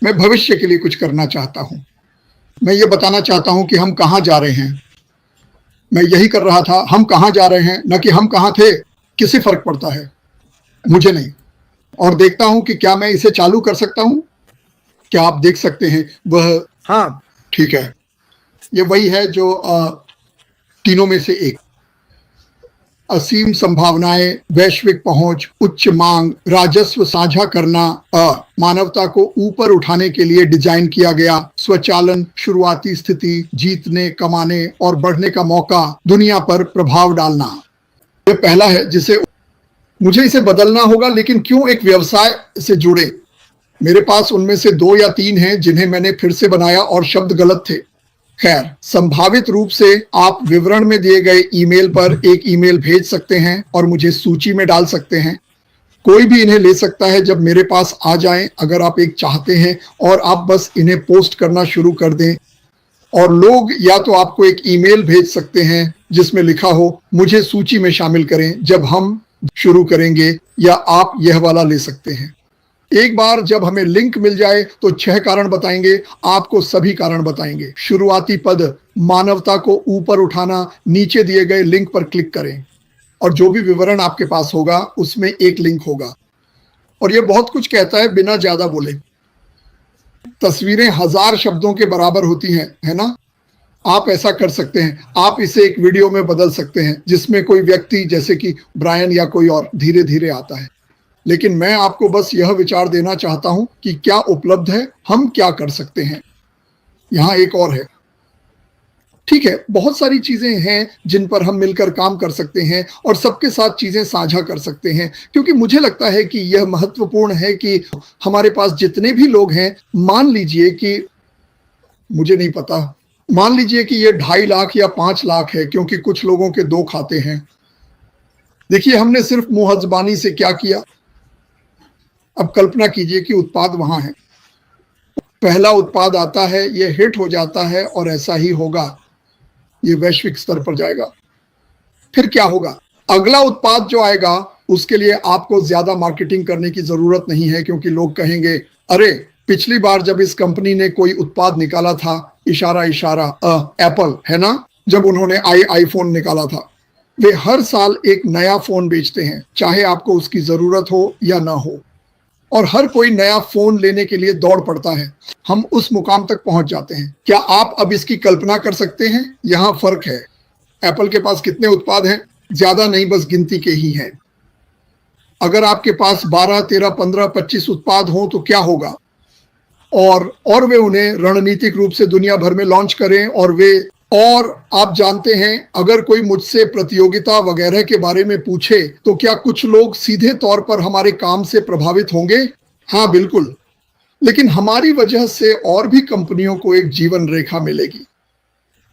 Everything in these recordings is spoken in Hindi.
मैं भविष्य के लिए कुछ करना चाहता हूँ। मैं ये बताना चाहता हूँ कि हम कहाँ जा रहे हैं। मैं यही कर रहा था, हम कहाँ जा रहे हैं, न कि हम कहाँ थे। किसे फ़र्क पड़ता है? मुझे नहीं। और देखता हूँ कि क्या मैं इसे चालू कर सकता हूँ? क्या आप देख सकते हैं? वह हाँ, ठीक है। ये वही है जो तीनों में से एक। असीम संभावनाएं, वैश्विक पहुंच, उच्च मांग, राजस्व साझा करना, मानवता को ऊपर उठाने के लिए डिजाइन किया गया, स्वचालन, शुरुआती स्थिति, जीतने, कमाने और बढ़ने का मौका, दुनिया पर प्रभाव डालना। यह पहला है जिसे मुझे इसे बदलना होगा, लेकिन क्यों एक व्यवसाय से जुड़े? मेरे पास उनमें से 2 या 3 हैं जिन्हें मैंने फिर से बनाया और शब्द गलत थे। खैर, संभावित रूप से आप विवरण में दिए गए ईमेल पर एक ईमेल भेज सकते हैं और मुझे सूची में डाल सकते हैं। कोई भी इन्हें ले सकता है जब मेरे पास आ जाएं, अगर आप एक चाहते हैं, और आप बस इन्हें पोस्ट करना शुरू कर दें। और लोग या तो आपको एक ईमेल भेज सकते हैं जिसमें लिखा हो मुझे सूची में शामिल करें जब हम शुरू करेंगे, या आप यह वाला ले सकते हैं। एक बार जब हमें लिंक मिल जाए तो 6 कारण बताएंगे, आपको सभी कारण बताएंगे। शुरुआती पद, मानवता को ऊपर उठाना। नीचे दिए गए लिंक पर क्लिक करें और जो भी विवरण आपके पास होगा उसमें एक लिंक होगा, और यह बहुत कुछ कहता है बिना ज्यादा बोले। तस्वीरें 1000 शब्दों के बराबर होती हैं, है ना? आप ऐसा कर सकते हैं, आप इसे एक वीडियो में बदल सकते हैं जिसमें कोई व्यक्ति जैसे कि ब्रायन या कोई और धीरे धीरे आता है। लेकिन मैं आपको बस यह विचार देना चाहता हूं कि क्या उपलब्ध है, हम क्या कर सकते हैं। यहां एक और है। ठीक है, बहुत सारी चीजें हैं जिन पर हम मिलकर काम कर सकते हैं और सबके साथ चीजें साझा कर सकते हैं, क्योंकि मुझे लगता है कि यह महत्वपूर्ण है कि हमारे पास जितने भी लोग हैं, मान लीजिए कि मुझे नहीं पता, मान लीजिए कि ये 2.5 लाख या 5 लाख है, क्योंकि कुछ लोगों के 2 खाते हैं। देखिए, हमने सिर्फ मुंहज़बानी से क्या किया। अब कल्पना कीजिए कि उत्पाद वहां है, पहला उत्पाद आता है, ये हिट हो जाता है और ऐसा ही होगा, ये वैश्विक स्तर पर जाएगा। फिर क्या होगा? अगला उत्पाद जो आएगा उसके लिए आपको ज्यादा मार्केटिंग करने की जरूरत नहीं है, क्योंकि लोग कहेंगे अरे, पिछली बार जब इस कंपनी ने कोई उत्पाद निकाला था, इशारा इशारा, एप्पल, है ना, जब उन्होंने आईफोन निकाला था, वे हर साल एक नया फोन बेचते हैं, चाहे आपको उसकी जरूरत हो या ना हो। और हर कोई नया फोन लेने के लिए दौड़ पड़ता है। हम उस मुकाम तक पहुंच जाते हैं। क्या आप अब इसकी कल्पना कर सकते हैं? यहां फर्क है। एप्पल के पास कितने उत्पाद हैं? ज्यादा नहीं, बस गिनती के ही हैं। अगर आपके पास 12, 13, 15, 25 उत्पाद हों तो क्या होगा? और वे उन्हें रणनीतिक रूप से दुनिया भर में लॉन्च करें, और आप जानते हैं, अगर कोई मुझसे प्रतियोगिता वगैरह के बारे में पूछे तो क्या कुछ लोग सीधे तौर पर हमारे काम से प्रभावित होंगे? हाँ, बिल्कुल। लेकिन हमारी वजह से और भी कंपनियों को एक जीवन रेखा मिलेगी।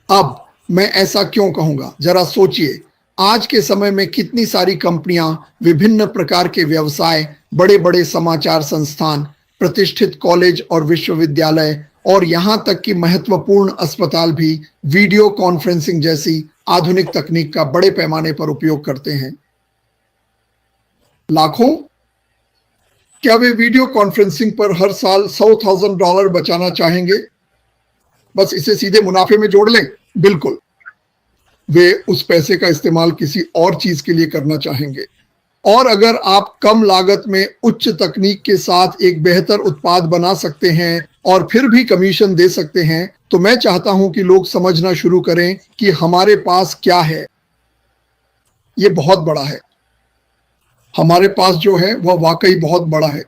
अब मैं ऐसा क्यों कहूंगा? जरा सोचिए, आज के समय में कितनी सारी कंपनियां, विभिन्न प्रकार के व्यवसाय, बड़े बड़े समाचार संस्थान, प्रतिष्ठित कॉलेज और विश्वविद्यालय, और यहां तक कि महत्वपूर्ण अस्पताल भी वीडियो कॉन्फ्रेंसिंग जैसी आधुनिक तकनीक का बड़े पैमाने पर उपयोग करते हैं। लाखों। क्या वे वीडियो कॉन्फ्रेंसिंग पर हर साल $100,000 बचाना चाहेंगे? बस इसे सीधे मुनाफे में जोड़ लें। बिल्कुल, वे उस पैसे का इस्तेमाल किसी और चीज के लिए करना चाहेंगे। और अगर आप कम लागत में उच्च तकनीक के साथ एक बेहतर उत्पाद बना सकते हैं और फिर भी कमीशन दे सकते हैं, तो मैं चाहता हूं कि लोग समझना शुरू करें कि हमारे पास क्या है। ये बहुत बड़ा है। हमारे पास जो है वह वाकई बहुत बड़ा है।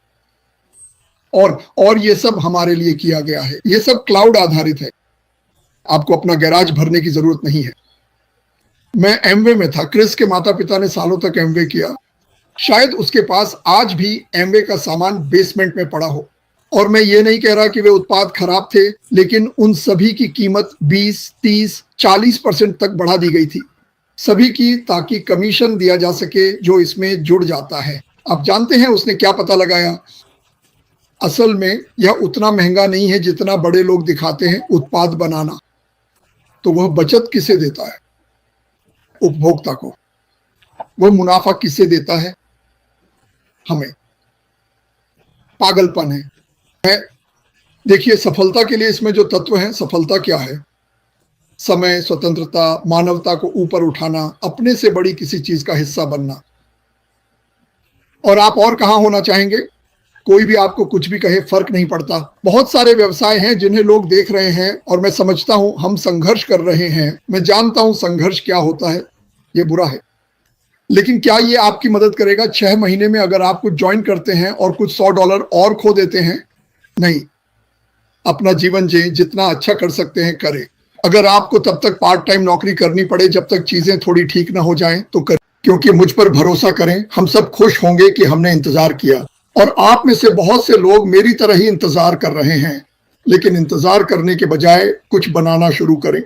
और ये सब हमारे लिए किया गया है। ये सब क्लाउड आधारित है। आपको अपना गैराज भरने की जरूरत नहीं है। मैं एमवे में था। क्रिस के माता पिता ने सालों तक एमवे किया। शायद उसके पास आज भी एमवे का सामान बेसमेंट में पड़ा हो। और मैं ये नहीं कह रहा कि वे उत्पाद खराब थे, लेकिन उन सभी की कीमत 20, 30, 40% तक बढ़ा दी गई थी, सभी की, ताकि कमीशन दिया जा सके जो इसमें जुड़ जाता है। आप जानते हैं उसने क्या पता लगाया? असल में यह उतना महंगा नहीं है जितना बड़े लोग दिखाते हैं उत्पाद बनाना। तो वह बचत किसे देता है? उपभोक्ता को। वह मुनाफा किसे देता है? हमें। पागलपन है। देखिए, सफलता के लिए इसमें जो तत्व हैं, सफलता क्या है? समय, स्वतंत्रता, मानवता को ऊपर उठाना, अपने से बड़ी किसी चीज का हिस्सा बनना। और आप और कहाँ होना चाहेंगे? कोई भी आपको कुछ भी कहे, फर्क नहीं पड़ता। बहुत सारे व्यवसाय हैं जिन्हें लोग देख रहे हैं और मैं समझता हूं हम संघर्ष कर रहे हैं। मैं जानता हूं संघर्ष क्या होता है, ये बुरा है। लेकिन क्या ये आपकी मदद करेगा 6 महीने में अगर आप कुछ ज्वाइन करते हैं और कुछ $100 और खो देते हैं? नहीं। अपना जीवन जिए, जितना अच्छा कर सकते हैं करें। अगर आपको तब तक पार्ट टाइम नौकरी करनी पड़े जब तक चीजें थोड़ी ठीक ना हो जाएं तो करें, क्योंकि मुझ पर भरोसा करें, हम सब खुश होंगे कि हमने इंतजार किया। और आप में से बहुत से लोग मेरी तरह ही इंतजार कर रहे हैं, लेकिन इंतजार करने के बजाय कुछ बनाना शुरू करें।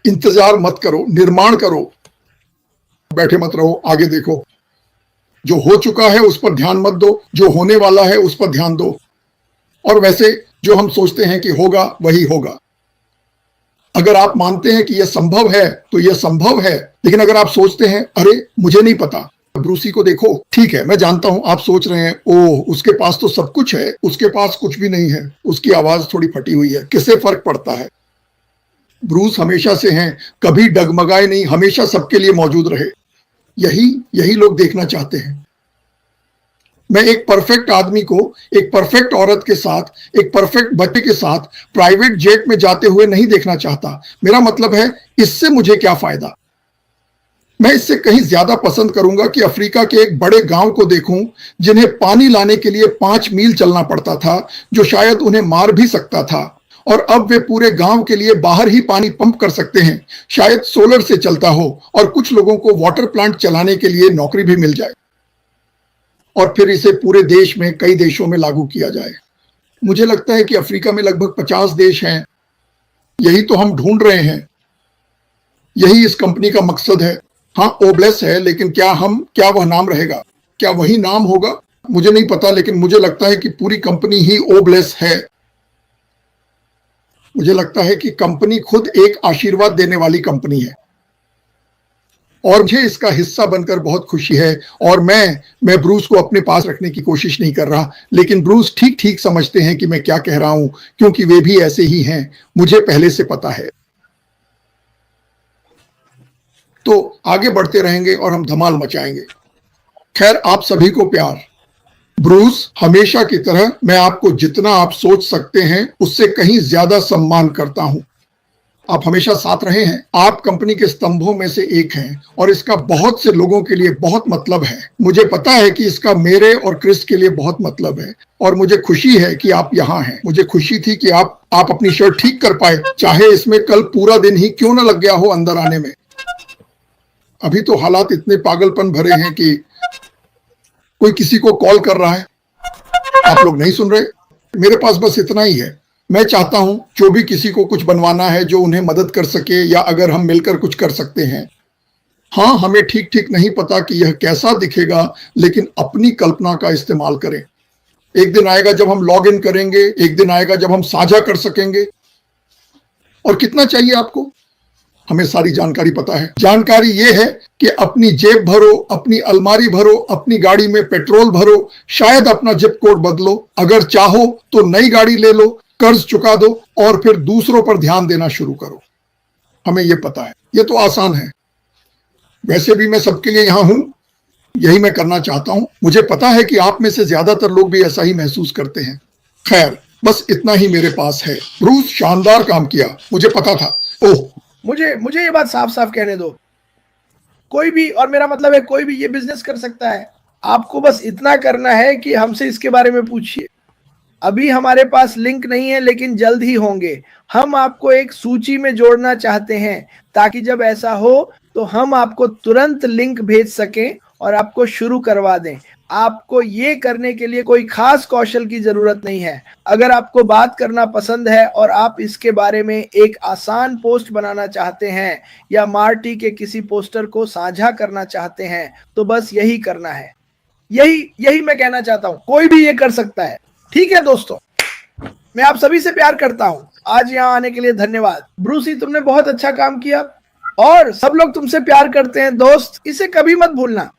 इंतजार मत करो, निर्माण करो। बैठे मत रहो, आगे देखो। जो हो चुका है उस पर ध्यान मत दो, जो होने वाला है उस पर ध्यान दो। और वैसे जो हम सोचते हैं कि होगा वही होगा। अगर आप मानते हैं कि यह संभव है तो यह संभव है, लेकिन अगर आप सोचते हैं अरे मुझे नहीं पता, ब्रूसी को देखो। ठीक है, मैं जानता हूं आप सोच रहे हैं ओह उसके पास तो सब कुछ है, उसके पास कुछ भी नहीं है, उसकी आवाज थोड़ी फटी हुई है, किससे फर्क पड़ता है? ब्रूस हमेशा से हैं, कभी डगमगाए नहीं, हमेशा सबके लिए मौजूद रहे। यही लोग देखना चाहते हैं। मैं एक परफेक्ट आदमी को एक परफेक्ट औरत के साथ, एक परफेक्ट बच्चे के साथ प्राइवेट जेट में जाते हुए नहीं देखना चाहता। मेरा मतलब है इससे मुझे क्या फायदा? मैं इससे कहीं ज्यादा पसंद करूंगा कि अफ्रीका के एक बड़े गांव को देखूं जिन्हें पानी लाने के लिए 5 मील चलना पड़ता था, जो शायद उन्हें मार भी सकता था, और अब वे पूरे गांव के लिए बाहर ही पानी पंप कर सकते हैं, शायद सोलर से चलता हो, और कुछ लोगों को वाटर प्लांट चलाने के लिए नौकरी भी मिल जाए, और फिर इसे पूरे देश में कई देशों में लागू किया जाए। मुझे लगता है कि अफ्रीका में लगभग 50 देश हैं। यही तो हम ढूंढ रहे हैं, यही इस कंपनी का मकसद है। हाँ, ओब्लेस है, लेकिन क्या वह नाम रहेगा? क्या वही नाम होगा? मुझे नहीं पता, लेकिन मुझे लगता है कि पूरी कंपनी ही ओब्लेस है। मुझे लगता है कि कंपनी खुद एक आशीर्वाद देने वाली कंपनी है, और मुझे इसका हिस्सा बनकर बहुत खुशी है। और मैं ब्रूस को अपने पास रखने की कोशिश नहीं कर रहा, लेकिन ब्रूस ठीक ठीक समझते हैं कि मैं क्या कह रहा हूं, क्योंकि वे भी ऐसे ही हैं, मुझे पहले से पता है। तो आगे बढ़ते रहेंगे और हम धमाल मचाएंगे। खैर, आप सभी को प्यार। ब्रूस, हमेशा की तरह मैं आपको जितना आप सोच सकते हैं उससे कहीं ज्यादा सम्मान करता हूं। आप हमेशा साथ रहे हैं, आप कंपनी के स्तंभों में से एक हैं, और इसका बहुत से लोगों के लिए बहुत मतलब है। मुझे पता है कि इसका मेरे और क्रिस के लिए बहुत मतलब है, और मुझे खुशी है कि आप यहाँ हैं। मुझे खुशी थी कि आप अपनी शर्ट ठीक कर पाए, चाहे इसमें कल पूरा दिन ही क्यों ना लग गया हो अंदर आने में। अभी तो हालात इतने पागलपन भरे हैं कि कोई किसी को कॉल कर रहा है, आप लोग नहीं सुन रहे। मेरे पास बस इतना ही है। मैं चाहता हूं जो भी किसी को कुछ बनवाना है जो उन्हें मदद कर सके, या अगर हम मिलकर कुछ कर सकते हैं। हाँ, हमें ठीक ठीक नहीं पता कि यह कैसा दिखेगा, लेकिन अपनी कल्पना का इस्तेमाल करें। एक दिन आएगा जब हम लॉग इन करेंगे, एक दिन आएगा जब हम साझा कर सकेंगे। और कितना चाहिए आपको? हमें सारी जानकारी पता है। जानकारी यह है कि अपनी जेब भरो, अपनी अलमारी भरो, अपनी गाड़ी में पेट्रोल भरो, शायद अपना जिप कोड बदलो, अगर चाहो तो नई गाड़ी ले लो, कर्ज चुका दो, और फिर दूसरों पर ध्यान देना शुरू करो। हमें यह पता है, यह तो आसान है। वैसे भी मैं सबके लिए यहां हूं, यही मैं करना चाहता हूं। मुझे पता है कि आप में से ज्यादातर लोग भी ऐसा ही महसूस करते हैं। खैर, बस इतना ही मेरे पास है। ब्रूस, शानदार काम किया, मुझे पता था। ओह, मुझे ये बात साफ साफ कहने दो। कोई भी, और मेरा मतलब है कोई भी ये बिजनेस कर सकता है। आपको बस इतना करना है कि हमसे इसके बारे में पूछिए। अभी हमारे पास लिंक नहीं है, लेकिन जल्द ही होंगे। हम आपको एक सूची में जोड़ना चाहते हैं, ताकि जब ऐसा हो तो हम आपको तुरंत लिंक भेज सकें और आपको शुरू करवा दें। आपको ये करने के लिए कोई खास कौशल की जरूरत नहीं है। अगर आपको बात करना पसंद है और आप इसके बारे में एक आसान पोस्ट बनाना चाहते हैं, या मार्टी के किसी पोस्टर को साझा करना चाहते हैं, तो बस यही करना है। यही मैं कहना चाहता हूं। कोई भी ये कर सकता है। ठीक है दोस्तों, मैं आप सभी से प्यार करता हूं। आज यहां आने के लिए धन्यवाद। ब्रूसी, तुमने बहुत अच्छा काम किया, और सब लोग तुमसे प्यार करते हैं दोस्त, इसे कभी मत भूलना।